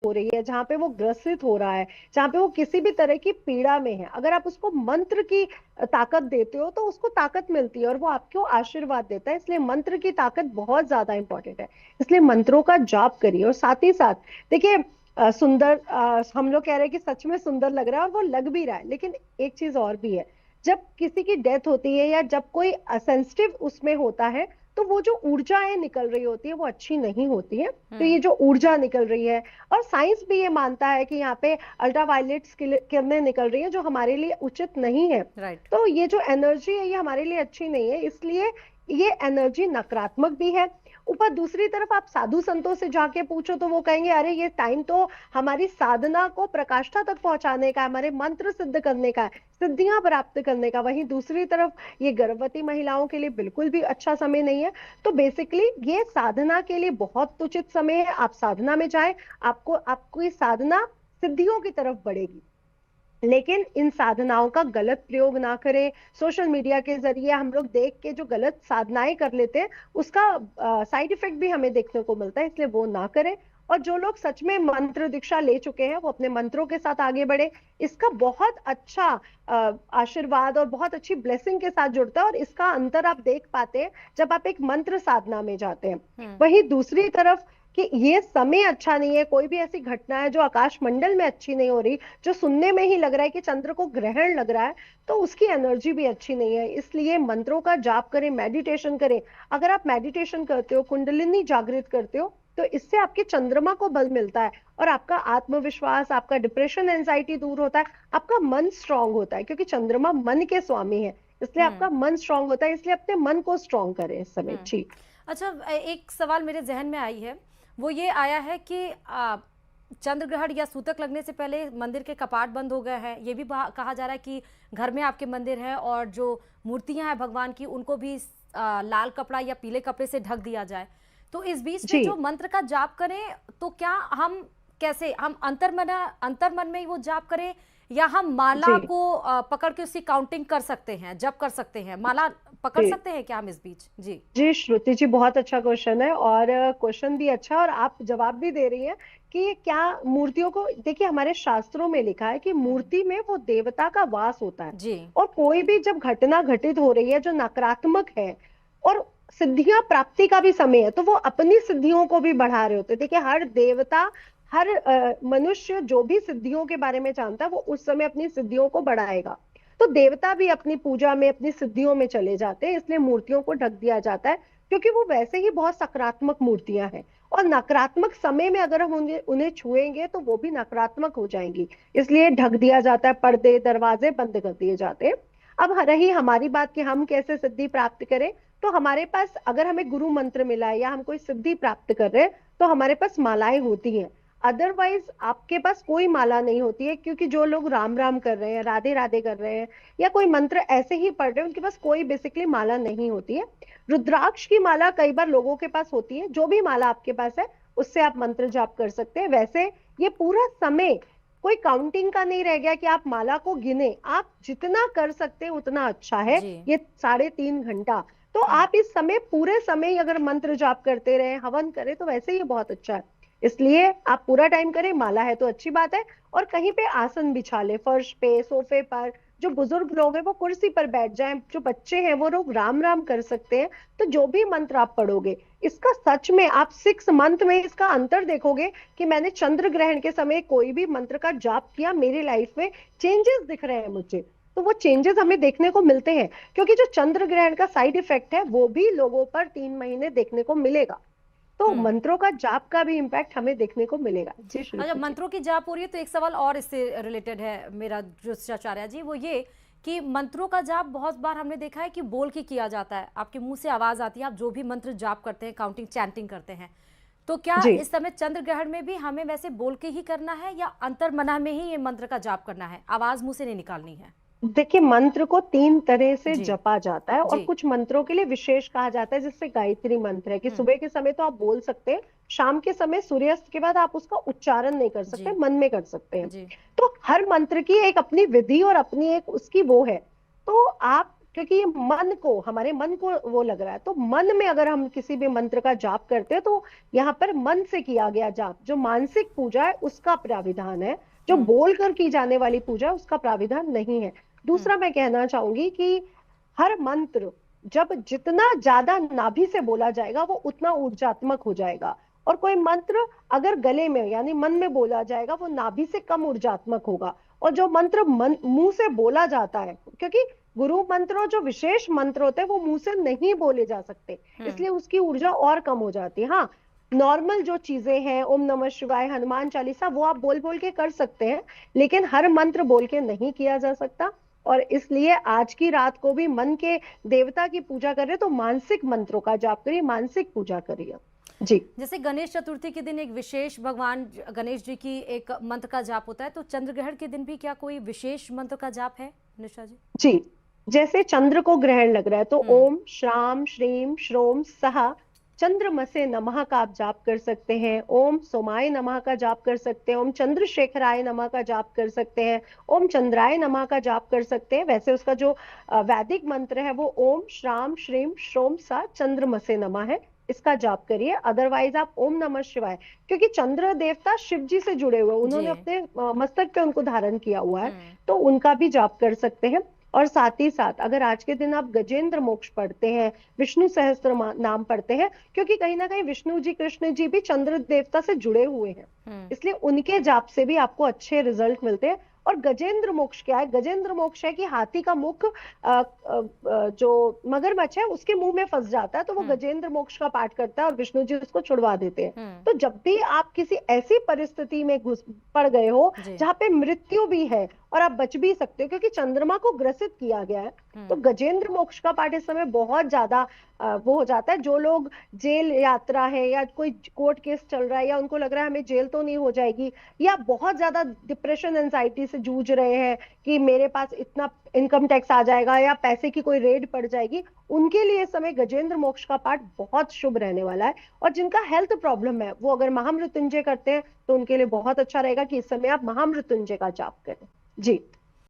हो रही है, जहाँ पे वो ग्रसित हो रहा है, जहाँ पे वो किसी भी तरह की पीड़ा में है, अगर आप उसको मंत्र की ताकत देते हो तो उसको ताकत मिलती है और वो आपको आशीर्वाद देता है। इसलिए मंत्र की ताकत बहुत ज्यादा इंपॉर्टेंट है। इसलिए मंत्रों का जाप करिए। और साथ ही साथ देखिए, सुंदर, हम लोग कह रहे हैं कि सच में सुंदर लग रहा है, और वो लग भी रहा है, लेकिन एक चीज और भी है। जब किसी की डेथ होती है या जब कोई सेंसिटिव उसमें होता है, तो वो जो ऊर्जाएं निकल रही होती है वो अच्छी नहीं होती है। तो ये हम्म। जो ऊर्जा निकल रही है, और साइंस भी ये मानता है कि यहाँ पे अल्ट्रावायलेट किरणें निकल रही है जो हमारे लिए उचित नहीं है। राइट। तो ये जो एनर्जी है ये हमारे लिए अच्छी नहीं है, इसलिए ये एनर्जी नकारात्मक भी है। ऊपर दूसरी तरफ आप साधु संतों से जाके पूछो तो वो कहेंगे अरे ये टाइम तो हमारी साधना को प्रकाष्ठा तक पहुंचाने का है, हमारे मंत्र सिद्ध करने का है, सिद्धियां प्राप्त करने का। वहीं दूसरी तरफ ये गर्भवती महिलाओं के लिए बिल्कुल भी अच्छा समय नहीं है। तो बेसिकली ये साधना के लिए बहुत उचित समय है। आप साधना में जाए, आपको आपकी साधना सिद्धियों की तरफ बढ़ेगी। लेकिन इन साधनाओं का गलत प्रयोग ना करें। सोशल मीडिया के जरिए हम लोग देख के जो गलत साधनाएं कर लेते हैं, उसका साइड इफेक्ट भी हमें देखने को मिलता है, इसलिए वो ना करें। और जो लोग सच में मंत्र दीक्षा ले चुके हैं वो अपने मंत्रों के साथ आगे बढ़े। इसका बहुत अच्छा आशीर्वाद और बहुत अच्छी ब्लेसिंग के साथ जुड़ता है, और इसका अंतर आप देख पाते हैं जब आप एक मंत्र साधना में जाते हैं। हम्म। वहीं दूसरी तरफ कि ये समय अच्छा नहीं है, कोई भी ऐसी घटना है जो आकाश मंडल में अच्छी नहीं हो रही, जो सुनने में ही लग रहा है कि चंद्र को ग्रहण लग रहा है, तो उसकी एनर्जी भी अच्छी नहीं है। इसलिए मंत्रों का जाप करें, मेडिटेशन करें। अगर आप मेडिटेशन करते हो, कुंडलिनी जागृत करते हो, तो इससे आपके चंद्रमा को बल मिलता है, और आपका आत्मविश्वास, आपका डिप्रेशन, एंजाइटी दूर होता है, आपका मन स्ट्रांग होता है, क्योंकि चंद्रमा मन के स्वामी है। इसलिए हम्म। आपका मन स्ट्रांग होता है। इसलिए अपने मन को स्ट्रांग करें इस समय। हम्म। जी अच्छा, एक सवाल मेरे जहन में आई है। वो ये आया है कि चंद्र ग्रहण या सूतक लगने से पहले मंदिर के कपाट बंद हो गए हैं। ये भी कहा जा रहा है कि घर में आपके मंदिर है और जो मूर्तियां हैं भगवान की उनको भी लाल कपड़ा या पीले कपड़े से ढक दिया जाए। तो इस बीच में जी जो मंत्र का जाप करें, तो क्या हम कैसे, हम अंतर्मन में ही वो जाप करें, या हम माला जी को पकड़ के उसकी काउंटिंग कर सकते हैं, जप कर सकते हैं, माला पकड़ जी सकते हैं क्या हम इस बीच? जी। जी श्रुति जी, बहुत अच्छा क्वेश्चन है, और क्वेश्चन भी अच्छा है, और आप जवाब भी दे रही हैं कि क्या मूर्तियों को, देखिए हमारे शास्त्रों में लिखा है कि हम्म। मूर्ति में वो देवता का वास होता है। जी। और कोई भी जब घटना घटित हो रही है जो नकारात्मक है, और सिद्धियां प्राप्ति का भी समय है, तो वो अपनी सिद्धियों को भी बढ़ा रहे होते हैं। देखिए हर देवता, हर मनुष्य जो भी सिद्धियों के बारे में जानता है, वो उस समय अपनी सिद्धियों को बढ़ाएगा। तो देवता भी अपनी पूजा में, अपनी सिद्धियों में चले जाते हैं, इसलिए मूर्तियों को ढक दिया जाता है, क्योंकि वो वैसे ही बहुत सकारात्मक मूर्तियां हैं। और नकारात्मक समय में अगर हम उन्हें उन्हें छुएंगे तो वो भी नकारात्मक हो जाएंगी। इसलिए ढक दिया जाता है, पर्दे दरवाजे बंद कर दिए जाते हैं। अब रही हमारी बात कि हम कैसे सिद्धि प्राप्त करें, तो हमारे पास अगर हमें गुरु मंत्र मिला है या हम कोई सिद्धि प्राप्त कर रहे हैं, तो हमारे पास मालाएं होती हैं। अदरवाइज आपके पास कोई माला नहीं होती है, क्योंकि जो लोग राम राम कर रहे हैं, राधे राधे कर रहे हैं, या कोई मंत्र ऐसे ही पढ़ रहे हैं, उनके पास कोई बेसिकली माला नहीं होती है। रुद्राक्ष की माला कई बार लोगों के पास होती है। जो भी माला आपके पास है उससे आप मंत्र जाप कर सकते हैं। वैसे ये पूरा समय कोई काउंटिंग का नहीं रह गया कि आप माला को गिने, आप जितना कर सकते हैं उतना अच्छा है। जी। ये 3.5 घंटा, तो हम्म। आप इस समय पूरे समय अगर मंत्र जाप करते रहे, हवन करें, तो वैसे ही बहुत अच्छा है। इसलिए आप पूरा टाइम करें, माला है तो अच्छी बात है। और कहीं पे आसन बिछा ले, फर्श पे, सोफे पर। जो बुजुर्ग लोग हैं वो कुर्सी पर बैठ जाएं, जो बच्चे हैं वो लोग राम राम कर सकते हैं। तो जो भी मंत्र आप पढ़ोगे, इसका सच में आप 6 मंथ में इसका अंतर देखोगे कि मैंने चंद्र ग्रहण के समय कोई भी मंत्र का जाप किया, मेरी लाइफ में चेंजेस दिख रहे हैं मुझे। तो वो चेंजेस हमें देखने को मिलते हैं, क्योंकि जो चंद्र ग्रहण का साइड इफेक्ट है वो भी लोगों पर 3 महीने देखने को मिलेगा। तो हम्म। मंत्रों का जाप का भी इम्पैक्ट हमें देखने को मिलेगा। जी अच्छा, श्रुति जी। मंत्रों की जाप हो रही है तो एक सवाल और इससे रिलेटेड है मेरा ज्योतिषाचार्य जी, वो ये कि मंत्रों का जाप बहुत बार हमने देखा है कि बोल के किया जाता है, आपके मुंह से आवाज आती है, आप जो भी मंत्र जाप करते हैं, काउंटिंग चैंटिंग करते हैं। तो क्या जी इस समय चंद्र ग्रहण में भी हमें वैसे बोल के ही करना है, या अंतर्मना में ही ये मंत्र का जाप करना है, आवाज मुंह से नहीं निकालनी है? देखिए, मंत्र को 3 तरह से जी। जपा जाता है, और जी। कुछ मंत्रों के लिए विशेष कहा जाता है, जिससे गायत्री मंत्र है कि हम्म। सुबह के समय तो आप बोल सकते हैं, शाम के समय सूर्यास्त के बाद आप उसका उच्चारण नहीं कर सकते, जी। मन में कर सकते हैं। जी। तो हर मंत्र की एक अपनी विधि और अपनी एक उसकी वो है। तो आप क्योंकि ये मन को, हमारे मन को वो लग रहा है। तो मन में अगर हम किसी भी मंत्र का जाप करते हैं तो यहाँ पर मन से किया गया जाप, जो मानसिक पूजा है उसका प्राविधान है। जो हम्म। बोल कर की जाने वाली पूजा है उसका प्राविधान नहीं है। हम्म। दूसरा मैं कहना चाहूंगी कि हर मंत्र जब जितना ज्यादा नाभि से बोला जाएगा वो उतना ऊर्जात्मक हो जाएगा। और कोई मंत्र अगर गले में यानी मन में बोला जाएगा वो नाभि से कम ऊर्जात्मक होगा। और जो मंत्र मन मुंह से बोला जाता है, क्योंकि गुरु मंत्र और जो विशेष मंत्र होते हैं वो मुंह से नहीं बोले जा सकते, इसलिए उसकी ऊर्जा और कम हो जाती है। हाँ, नॉर्मल जो चीजें हैं, ओम नमः शिवाय, हनुमान चालीसा, वो आप बोल बोल के कर सकते हैं, लेकिन हर मंत्र बोल के नहीं किया जा सकता। और इसलिए आज की रात को भी मन के देवता की पूजा करें तो मानसिक मंत्रों का जाप करिए, मानसिक पूजा करिए। जी। जैसे गणेश चतुर्थी के दिन एक विशेष भगवान गणेश जी की एक मंत्र का जाप होता है, तो चंद्र ग्रहण के दिन भी क्या कोई विशेष मंत्र का जाप है निशा जी? जी, जैसे चंद्र को ग्रहण लग रहा है तो ओम श्राम श्रीम श्रोम सहा चंद्रमसे नमः का आप जाप कर सकते हैं। ओम सोमाय नमः का जाप कर सकते हैं। ओम चंद्रशेखराय नमः का जाप कर सकते हैं। ओम चंद्राय नमः का जाप कर सकते हैं। वैसे उसका जो वैदिक मंत्र है वो ओम श्राम श्रीम श्रोम सा चंद्रमसे नमः है, इसका जाप करिए। अदरवाइज आप ओम नमः शिवाय, क्योंकि चंद्र देवता शिव जी से जुड़े हुए, उन्होंने अपने मस्तक पे उनको धारण किया हुआ है, तो उनका भी जाप कर सकते हैं। और साथ ही साथ अगर आज के दिन आप गजेंद्र मोक्ष पढ़ते हैं, विष्णु सहस्त्र नाम पढ़ते हैं, क्योंकि कहीं ना कहीं विष्णु जी कृष्ण जी भी चंद्र देवता से जुड़े हुए हैं, इसलिए उनके जाप से भी आपको अच्छे रिजल्ट मिलते हैं। और गजेंद्र मोक्ष क्या है? गजेंद्र मोक्ष है कि हाथी का मुख जो मगरमच्छ है उसके मुंह में फंस जाता है, तो वो गजेंद्र मोक्ष का पाठ करता है और विष्णु जी उसको छुड़वा देते हैं। तो जब भी आप किसी ऐसी परिस्थिति में घुस पड़ गए हो जहाँ पे मृत्यु भी है और आप बच भी सकते हो, क्योंकि चंद्रमा को ग्रसित किया गया है, तो गजेंद्र मोक्ष का पाठ इस समय बहुत ज्यादा वो हो जाता है। जो लोग जेल यात्रा है या कोई कोर्ट केस चल रहा है या उनको लग रहा है हमें जेल तो नहीं हो जाएगी, या बहुत ज्यादा डिप्रेशन एंजाइटी से जूझ रहे हैं कि मेरे पास इतना इनकम टैक्स आ जाएगा या पैसे की कोई रेड पड़ जाएगी, उनके लिए इस समय गजेंद्र मोक्ष का पाठ बहुत शुभ रहने वाला है। और जिनका हेल्थ प्रॉब्लम है वो अगर महामृत्युंजय करते हैं तो उनके लिए बहुत अच्छा रहेगा कि इस समय आप महामृत्युंजय का जाप करें। जी।